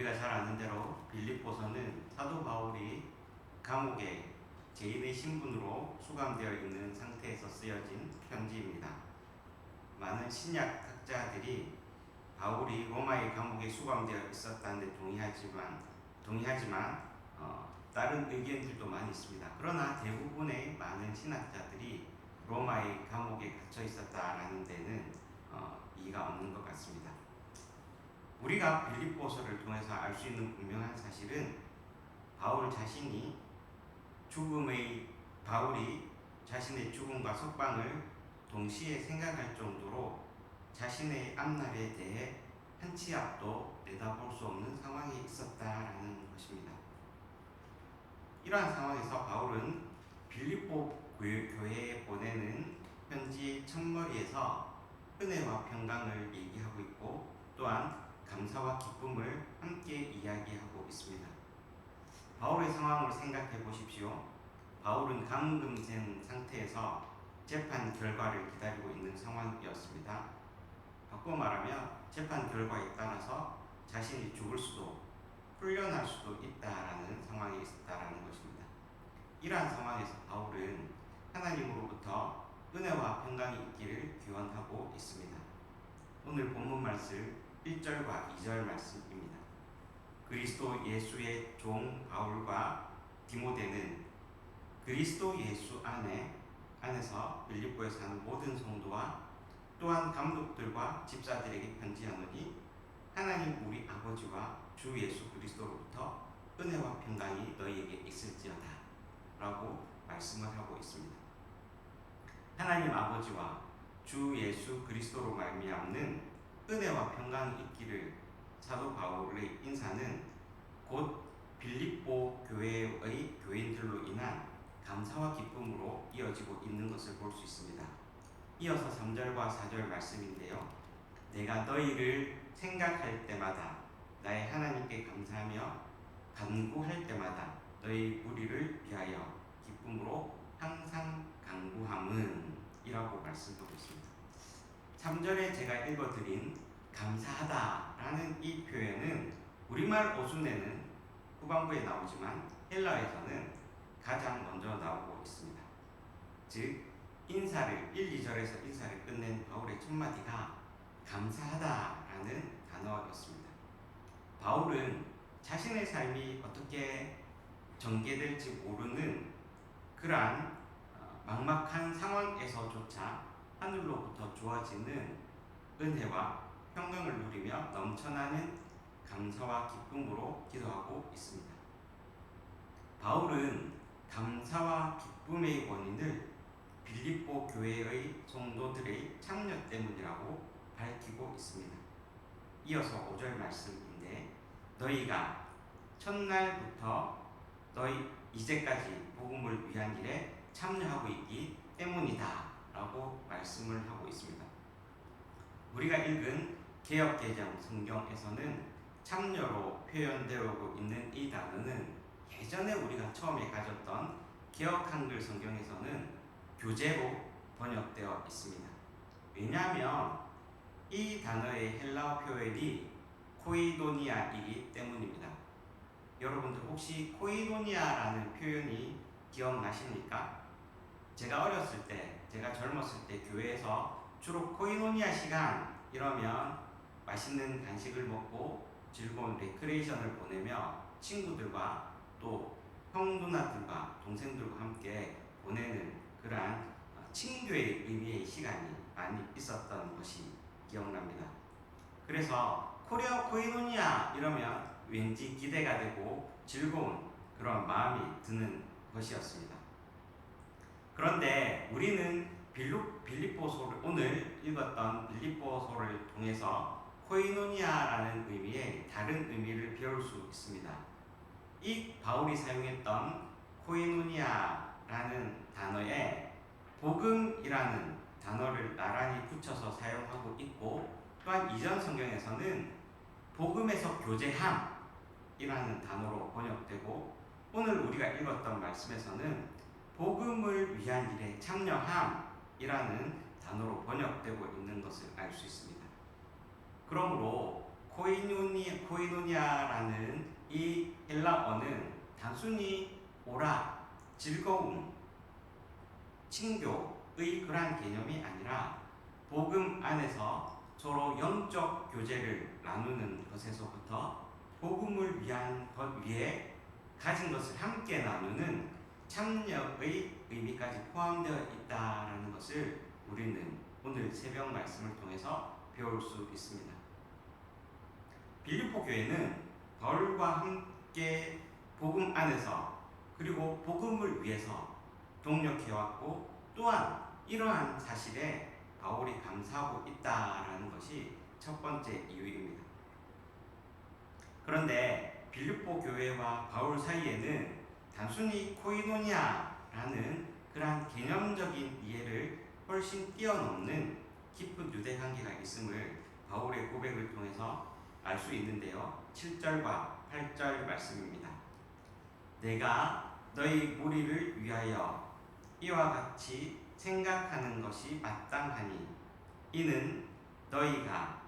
우리가 잘 아는 대로 빌립보서는 사도 바울이 감옥에 죄인의 신분으로 수감되어 있는 상태에서 쓰여진 편지입니다. 많은 신약 학자들이 바울이 로마의 감옥에 수감되어 있었다는 데 동의하지만 다른 의견들도 많이 있습니다. 그러나 대부분의 많은 신학자들이 로마의 감옥에 갇혀 있었다라는 데는 이의가 없는 것 같습니다. 우리가 빌립보서를 통해서 알 수 있는 분명한 사실은 바울이 자신의 죽음과 석방을 동시에 생각할 정도로 자신의 앞날에 대해 한 치 앞도 내다볼 수 없는 상황에 있었다라는 것입니다. 이러한 상황에서 바울은 빌립보 교회에 보내는 편지 첫머리에서 은혜와 평강을 얘기하고 있고 또한 감사와 기쁨을 함께 이야기하고 있습니다. 바울의 상황을 생각해 보십시오. 바울은 감금된 상태에서 재판 결과를 기다리고 있는 상황이었습니다. 바꿔 말하면 재판 결과에 따라서 자신이 죽을 수도 풀려날 수도 있다라는 상황에 있었다라는 것입니다. 이러한 상황에서 바울은 하나님으로부터 은혜와 평강이 있기를 기원하고 있습니다. 오늘 본문 말씀 1절과 2절 말씀입니다. 그리스도 예수의 종 바울과 디모데는 그리스도 예수 안에서 빌립보에 사는 모든 성도와 또한 감독들과 집사들에게 편지하노니 하나님 우리 아버지와 주 예수 그리스도로부터 은혜와 평강이 너희에게 있을지어다 라고 말씀을 하고 있습니다. 하나님 아버지와 주 예수 그리스도로 말미암는 은혜와 평강이 있기를 사도 바울의 인사는 곧 빌립보 교회의 교인들로 인한 감사와 기쁨으로 이어지고 있는 것을 볼 수 있습니다. 이어서 3절과 4절 말씀인데요. 내가 너희를 생각할 때마다 나의 하나님께 감사하며 간구할 때마다 너희 무리를 위하여 기쁨으로 항상 간구함은 이라고 말씀하고 있습니다. 3절에 제가 읽어드린 감사하다라는 이 표현은 우리말 어순에는 후반부에 나오지만 헬라에서는 가장 먼저 나오고 있습니다. 즉 1, 2절에서 인사를 끝낸 바울의 첫 마디가 감사하다라는 단어였습니다. 바울은 자신의 삶이 어떻게 전개될지 모르는 그러한 막막한 상황에서조차 하늘로부터 주어지는 은혜와 평강을 누리며 넘쳐나는 감사와 기쁨으로 기도하고 있습니다. 바울은 감사와 기쁨의 원인을 빌립보 교회의 성도들의 참여 때문이라고 밝히고 있습니다. 이어서 5절 말씀인데 너희가 첫날부터 이제까지 복음을 위한 일에 참여하고 있기 때문이다 라고 말씀을 하고 있습니다. 우리가 읽은 개역개정 성경에서는 참여로 표현되고 있는 이 단어는 예전에 우리가 처음에 가졌던 개역 한글 성경에서는 교제로 번역되어 있습니다. 왜냐하면 이 단어의 헬라어 표현이 코이도니아이기 때문입니다. 여러분들 혹시 코이도니아라는 표현이 기억나십니까? 제가 젊었을 때 교회에서 주로 코이노니아 시간 이러면 맛있는 간식을 먹고 즐거운 레크레이션을 보내며 친구들과 또 형 누나들과 동생들과 함께 보내는 그러한 친교의 의미의 시간이 많이 있었던 것이 기억납니다. 그래서 코리아 코이노니아 이러면 왠지 기대가 되고 즐거운 그런 마음이 드는 것이었습니다. 그런데 우리는 오늘 읽었던 빌립보서를 통해서 코이노니아라는 의미의 다른 의미를 배울 수 있습니다. 이 바울이 사용했던 코이노니아라는 단어에 복음이라는 단어를 나란히 붙여서 사용하고 있고 또한 이전 성경에서는 복음에서 교제함이라는 단어로 번역되고 오늘 우리가 읽었던 말씀에서는 복음을 위한 일에 참여함이라는 단어로 번역되고 있는 것을 알 수 있습니다. 그러므로 코이노니아라는 이 헬라어는 단순히 오락, 즐거움, 친교의 그러한 개념이 아니라 복음 안에서 서로 영적 교제를 나누는 것에서부터 복음을 위한 것 위에 가진 것을 함께 나누는 참여의 의미까지 포함되어 있다라는 것을 우리는 오늘 새벽 말씀을 통해서 배울 수 있습니다. 빌립보 교회는 바울과 함께 복음 안에서 그리고 복음을 위해서 동력해왔고 또한 이러한 사실에 바울이 감사하고 있다라는 것이 첫 번째 이유입니다. 그런데 빌립보 교회와 바울 사이에는 단순히 코이노니아라는 그러한 개념적인 이해를 훨씬 뛰어넘는 깊은 유대 관계가 있음을 바울의 고백을 통해서 알 수 있는데요. 7절과 8절 말씀입니다. 내가 너희 무리를 위하여 이와 같이 생각하는 것이 마땅하니 이는 너희가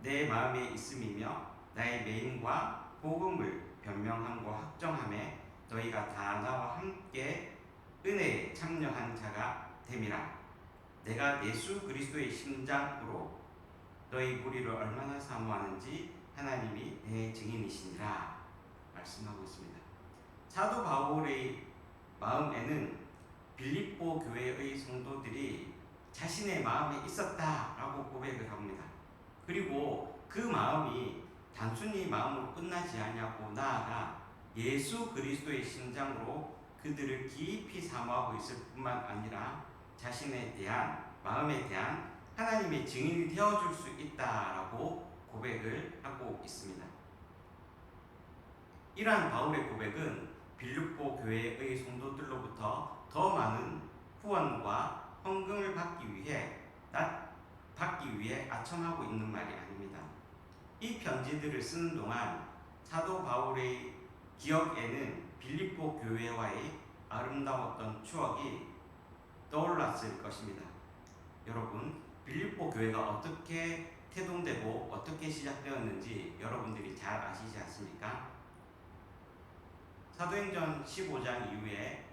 내 마음에 있음이며 나의 메임과 복음을 변명함과 확정함에 너희가 다 나와 함께 은혜에 참여한 자가 됨이라. 내가 예수 그리스도의 심장으로 너희 무리를 얼마나 사모하는지 하나님이 내 증인이시니라 말씀하고 있습니다. 사도 바울의 마음에는 빌립보 교회의 성도들이 자신의 마음에 있었다라고 고백을 합니다. 그리고 그 마음이 단순히 마음으로 끝나지 않냐고 나아가 예수 그리스도의 심장으로 그들을 깊이 사모하고 있을 뿐만 아니라 자신에 대한 마음에 대한 하나님의 증인이 되어줄 수 있다라고 고백을 하고 있습니다. 이러한 바울의 고백은 빌립보 교회의 성도들로부터 더 많은 후원과 헌금을 받기 위해 아첨하고 있는 말이 아닙니다. 이 편지들을 쓰는 동안 사도 바울의 기억에는 빌립보 교회와의 아름다웠던 추억이 떠올랐을 것입니다. 여러분, 빌립보 교회가 어떻게 태동되고 어떻게 시작되었는지 여러분들이 잘 아시지 않습니까? 사도행전 15장 이후에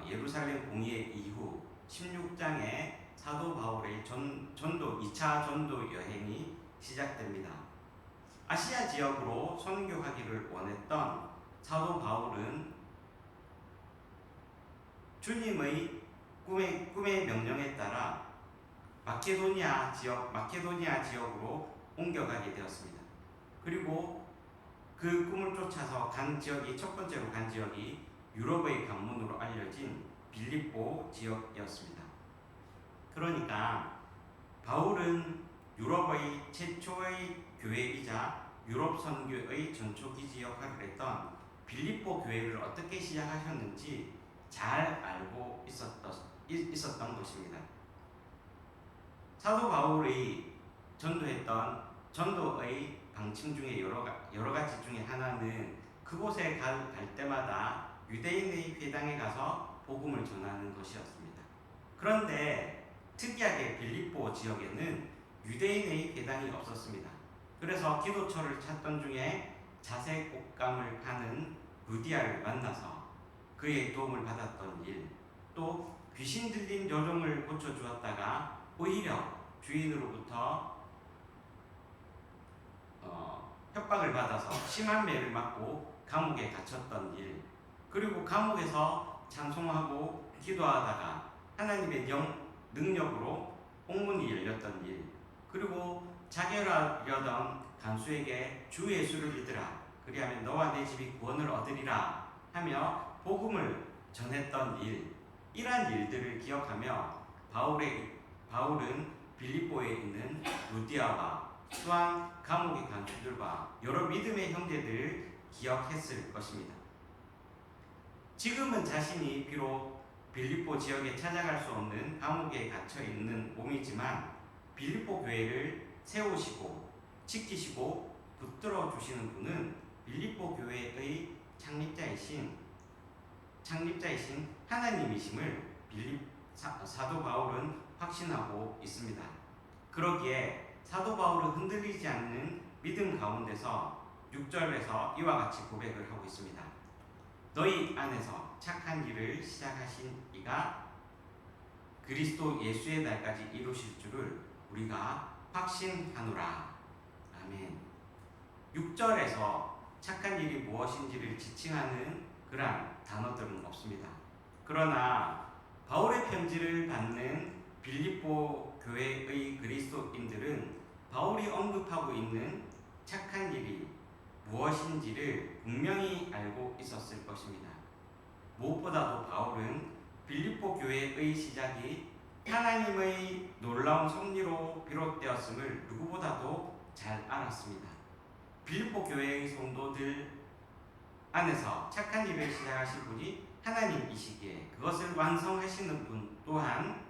예루살렘 공의회 이후 16장에 사도 바울의 2차 전도 여행이 시작됩니다. 아시아 지역으로 선교하기를 원했던 사도 바울은 주님의 꿈의 명령에 따라 마케도니아 지역으로 옮겨가게 되었습니다. 그리고 그 꿈을 쫓아서 첫 번째로 간 지역이 유럽의 관문으로 알려진 빌립보 지역이었습니다. 그러니까 바울은 유럽의 최초의 교회이자 유럽 선교의 전초기지 역할을 했던 빌립보 교회를 어떻게 시작하셨는지 잘 알고 있었던 것입니다. 사도 바울이 전도했던 전도의 방침 중에 여러 가지 중에 하나는 그곳에 갈 때마다 유대인의 회당에 가서 복음을 전하는 것이었습니다. 그런데 특이하게 빌립보 지역에는 유대인의 회당이 없었습니다. 그래서 기도처를 찾던 중에 자색 옷감을 파는 루디아를 만나서 그의 도움을 받았던 일, 또 귀신 들린 여종을 고쳐주었다가 오히려 주인으로부터 협박을 받아서 심한 매를 맞고 감옥에 갇혔던 일, 그리고 감옥에서 찬송하고 기도하다가 하나님의 능력으로 옥문이 열렸던 일, 그리고 자결하려던 간수에게 주 예수를 믿으라, 그리하면 너와 내 집이 구원을 얻으리라 하며 복음을 전했던 일, 이러한 일들을 기억하며 바울은 빌립보에 있는 루디아와 또한 감옥의 간수들과 여러 믿음의 형제들을 기억했을 것입니다. 지금은 자신이 비록 빌립보 지역에 찾아갈 수 없는 감옥에 갇혀 있는 몸이지만 빌립보 교회를 세우시고 지키시고 붙들어 주시는 분은 빌립보 교회의 창립자이신 하나님이심을 사도 바울은 확신하고 있습니다. 그러기에 사도 바울은 흔들리지 않는 믿음 가운데서 6절에서 이와 같이 고백을 하고 있습니다. 너희 안에서 착한 일을 시작하신 이가 그리스도 예수의 날까지 이루실 줄을 우리가 확신하노라. 아멘. 6절에서 착한 일이 무엇인지를 지칭하는 그러한 단어들은 없습니다. 그러나 바울의 편지를 받는 빌립보 교회의 그리스도인들은 바울이 언급하고 있는 착한 일이 무엇인지를 분명히 알고 있었을 것입니다. 무엇보다도 바울은 빌립보 교회의 시작이 하나님의 놀라운 섭리로 비롯되었음을 누구보다도 잘 알았습니다. 빌립보 교회의 성도들 안에서 착한 일을 시작하실 분이 하나님이시기에 그것을 완성하시는 분 또한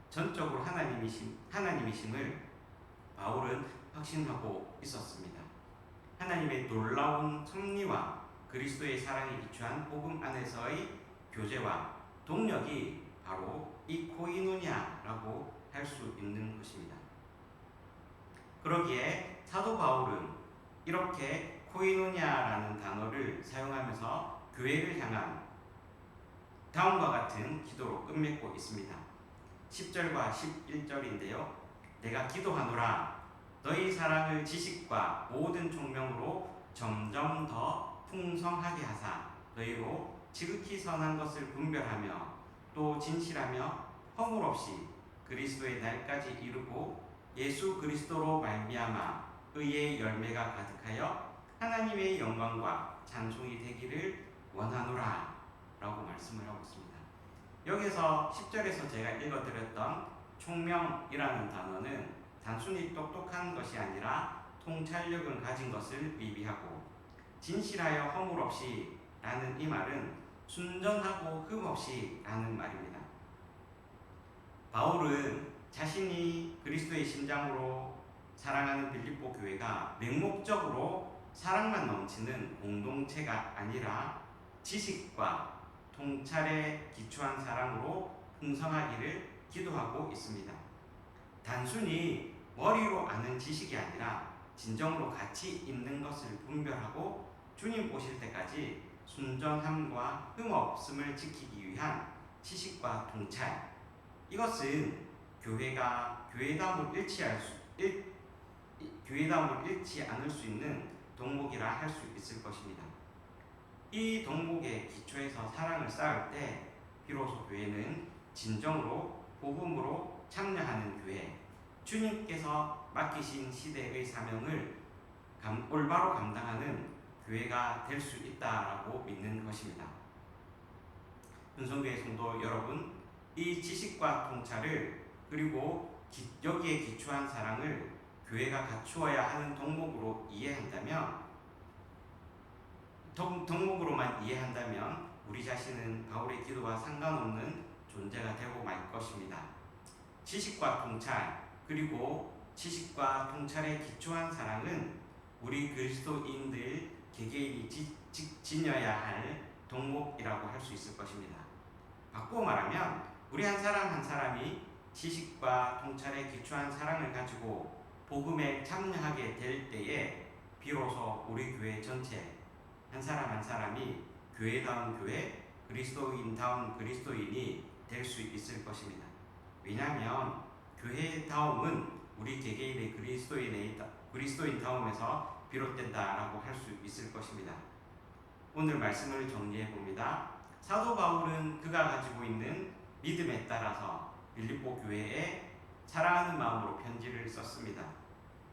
전적으로 하나님이심을 바울은 확신하고 있었습니다. 하나님의 놀라운 섭리와 그리스도의 사랑에 기초한 복음 안에서의 교제와 동력이 바로 이 코이노니아라고 할 수 있는 것입니다. 그러기에 사도 바울은 이렇게 코이노니아라는 단어를 사용하면서 교회를 향한 다음과 같은 기도로 끝맺고 있습니다. 10절과 11절인데요. 내가 기도하노라 너희 사랑을 지식과 모든 총명으로 점점 더 풍성하게 하사 너희로 지극히 선한 것을 분별하며 또 진실하며 허물 없이 그리스도의 날까지 이루고 예수 그리스도로 말미암아 의의 열매가 가득하여 하나님의 영광과 찬송이 되기를 원하노라 라고 말씀을 하고 있습니다. 여기서 10절에서 제가 읽어드렸던 총명이라는 단어는 단순히 똑똑한 것이 아니라 통찰력을 가진 것을 의미하고 진실하여 허물 없이 라는 이 말은 순전하고 흠 없이 라는 말입니다. 바울은 자신이 그리스도의 심장으로 사랑하는 빌립보 교회가 맹목적으로 사랑만 넘치는 공동체가 아니라 지식과 통찰에 기초한 사랑으로 풍성하기를 기도하고 있습니다. 단순히 머리로 아는 지식이 아니라 진정으로 가치 있는 것을 분별하고 주님 오실 때까지 순전함과 흠없음을 지키기 위한 지식과 통찰, 이것은 교회가 교회다움을 잃지 않을 수 있는 덕목이라 할 수 있을 것입니다. 이 덕목의 기초에서 사랑을 쌓을 때 비로소 교회는 진정으로 복음으로 참여하는 교회, 주님께서 맡기신 시대의 사명을 올바로 감당하는 교회가 될 수 있다라고 믿는 것입니다. 은성교회 성도 여러분, 이 지식과 통찰을 그리고 여기에 기초한 사랑을 교회가 갖추어야 하는 덕목으로만 이해한다면 우리 자신은 바울의 기도와 상관없는 존재가 되고 말 것입니다. 지식과 통찰 그리고 지식과 통찰에 기초한 사랑은 우리 그리스도인들 개개인이 지녀야 할 덕목이라고 할 수 있을 것입니다. 바꾸어 말하면 우리 한 사람 한 사람이 지식과 통찰에 기초한 사랑을 가지고 복음에 참여하게 될 때에 비로소 우리 교회 전체 한 사람 한 사람이 교회다운 교회, 그리스도인다운 그리스도인이 될 수 있을 것입니다. 왜냐하면 교회다움은 우리 개개인의 그리스도인다움에서 비롯된다라고 할 수 있을 것입니다. 오늘 말씀을 정리해 봅니다. 사도 바울은 그가 가지고 있는 믿음에 따라서 빌립보 교회에 사랑하는 마음으로 편지를 썼습니다.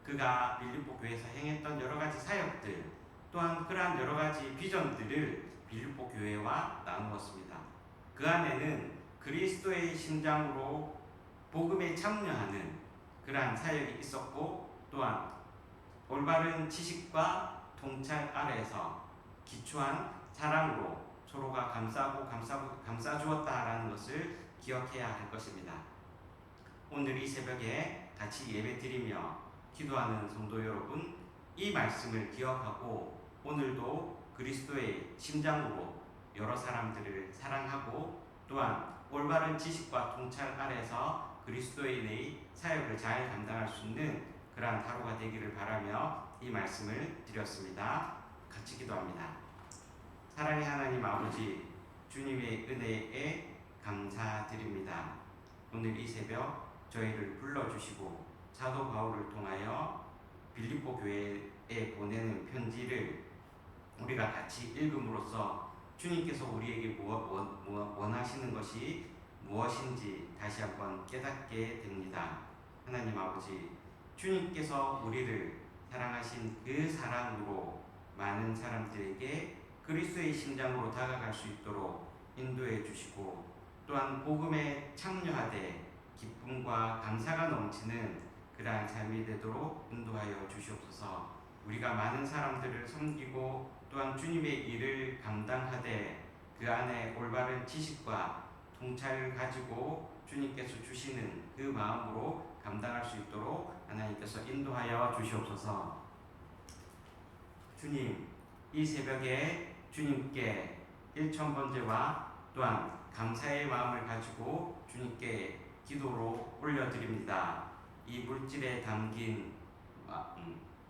그가 빌립보 교회에서 행했던 여러 가지 사역들 또한 그러한 여러 가지 비전들을 빌립보 교회와 나누었습니다. 그 안에는 그리스도의 심장으로 복음에 참여하는 그러한 사역이 있었고 또한 올바른 지식과 통찰 아래에서 기초한 사랑으로 서로가 감싸주었다라는 것을 기억해야 할 것입니다. 오늘 이 새벽에 같이 예배드리며 기도하는 성도 여러분, 이 말씀을 기억하고 오늘도 그리스도의 심장으로 여러 사람들을 사랑하고 또한 올바른 지식과 통찰 아래서 그리스도인의 사역을 잘 감당할 수 있는 그러한 하루가 되기를 바라며 이 말씀을 드렸습니다. 같이 기도합니다. 사랑의 하나님 아버지, 주님의 은혜에 감사드립니다. 오늘 이 새벽 저희를 불러주시고 사도 바울을 통하여 빌립보 교회에 보내는 편지를 우리가 같이 읽음으로써 주님께서 우리에게 원하시는 것이 무엇인지 다시 한번 깨닫게 됩니다. 하나님 아버지, 주님께서 우리를 사랑하신 그 사랑으로 많은 사람들에게 그리스도의 심장으로 다가갈 수 있도록 인도해 주시고, 또한 복음에 참여하되 기쁨과 감사가 넘치는 그러한 삶이 되도록 인도하여 주시옵소서. 우리가 많은 사람들을 섬기고 또한 주님의 일을 감당하되 그 안에 올바른 지식과 통찰을 가지고 주님께서 주시는 그 마음으로 감당할 수 있도록 하나님께서 인도하여 주시옵소서. 주님, 이 새벽에 주님께 일천번제와 또한 감사의 마음을 가지고 주님께 기도로 올려드립니다. 이 물질에 담긴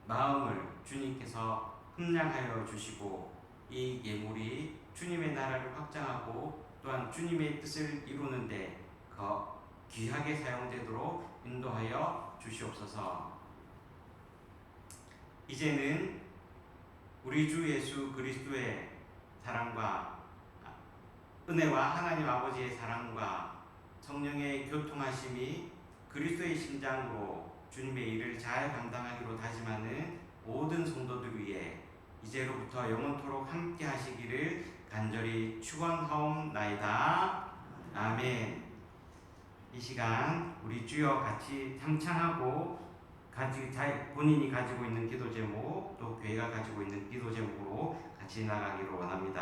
마음을 주님께서 흠량하여 주시고 이 예물이 주님의 나라를 확장하고 또한 주님의 뜻을 이루는데 귀하게 사용되도록 인도하여 주시옵소서. 이제는 우리 주 예수 그리스도의 사랑과 은혜와 하나님 아버지의 사랑과 성령의 교통하심이 그리스도의 심장으로 주님의 일을 잘 감당하기로 다짐하는 모든 성도들 위해 이제로부터 영원토록 함께 하시기를 간절히 축원하옵나이다. 아멘. 이 시간 우리 주여 같이 참찬하고 본인이 가지고 있는 기도 제목 또 교회가 가지고 있는 기도 제목으로 같이 나가기를 원합니다.